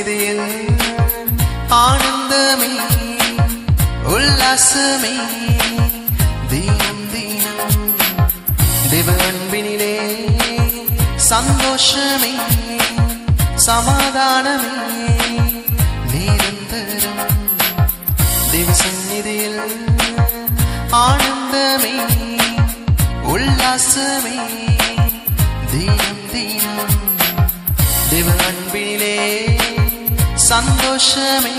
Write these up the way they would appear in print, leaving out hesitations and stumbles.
சந்நிதியில் ஆனந்தமே உல்லாசமே தீனம் தீனம் தேவ அன்பினிலே சந்தோஷமே சமாதானமே நிரந்தரம் தேவ சந்நிதியில் ஆனந்தமே உல்லாசமே தீனம் தீனம் தேவ அன்பினிலே சந்தோஷமே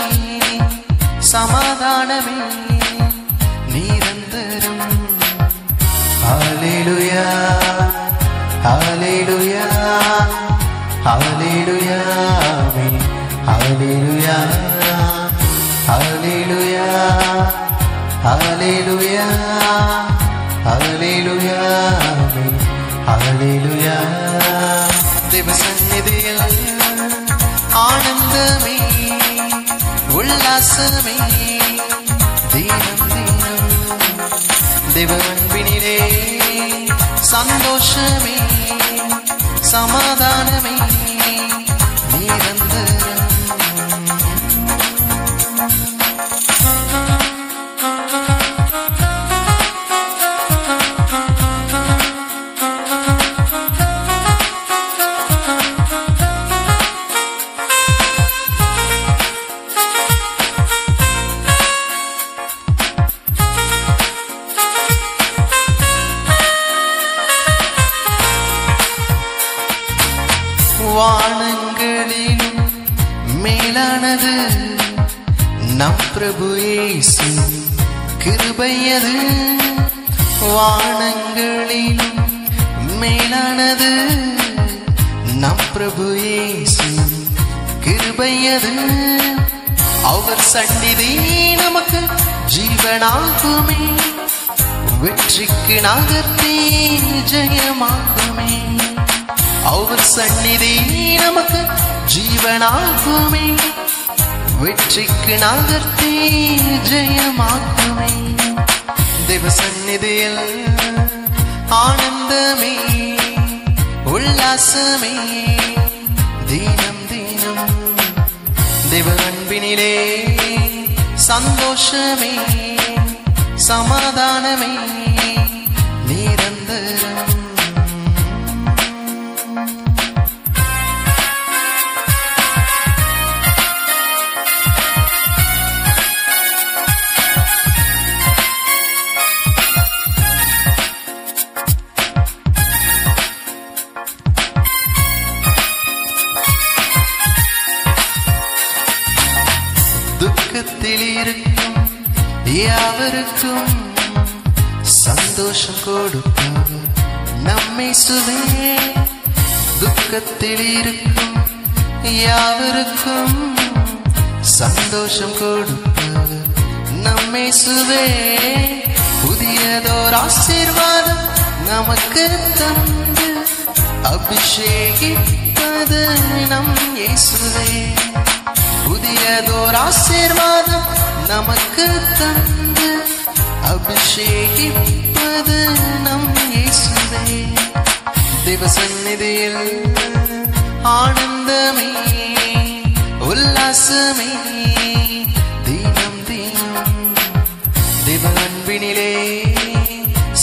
சமாதானமே நிரந்தரம் ஹல்லேலூயா ஹல்லேலூயா ஹல்லேலூயா ஹல்லேலூயா ஹல்லேலூயா ஹல்லேலூயா ஹல்லேலூயா ஹல்லேலூயா தேவ சந்நிதியில் ஆனந்தமே உல்லாசமே தீனம் தீனம் தேவ அன்பினிலே சந்தோஷமே சமாதானமே நிரந்தரம் வானங்களிலும் மேலானது நம் பிரபு இயேசு கிருபையது வானங்களிலும் மேலானது நம் பிரபு இயேசு கிருபையது அவர் சந்நிதி நமக்கு ஜீவனாகுமே வெற்றிக்கு நகர்த்தி ஜெயமாகுமே அவர் சந்நிதி நமக்கு ஜீவனாகுமே வெற்றிக்கு நகர்த்தி ஜெயமாகுமே தேவ சந்நிதியில் ஆனந்தமே உல்லாசமே தீனம் தீனம் தேவ அன்பினிலே சந்தோஷமே சமாதானமே நிரந்தரம் துக்கத்தில் இருக்கும் யாவருக்கும் சந்தோஷம் கொடுப்பவர் நம்மை சுவே துக்கத்தில் இருக்கும் யாவருக்கும் சந்தோஷம் கொடுப்பவர் நம்மை சுவே புதியதோர் ஆசீர்வாதம் நமக்கு தந்து அபிஷேகிப்பது நம் இயேசுவே புதியதோர் ஆசீர்வாதம் நமக்கு தந்து அபிஷேகிப்பது நம் இயேசுவே தேவ சந்நிதியில் ஆனந்தமே உல்லாசமே தீனம் தீனம் தேவ அன்பினிலே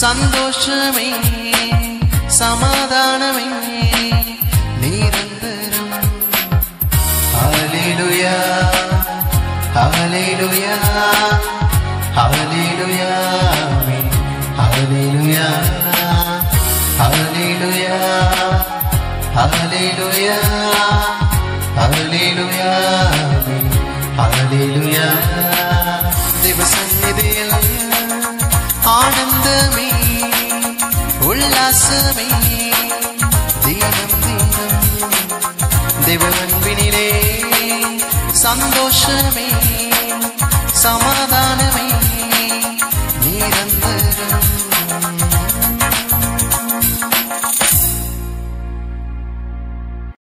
சந்தோஷமே சமாதானமே நிரந்தரம் ஹல்லேலூயா ஹல்லேலூயா ஹல்லேலூயா ஹல்லேலூயா ஹல்லேலூயா ஹல்லேலூயா ஹல்லேலூயா ஹல்லேலூயா தேவ சந்நிதியில் ஆனந்தமே உல்லாசமே தீனம் தீனம் தேவ அன்பினிலே சந்தோஷமே சமாதானமே நிரந்தரம்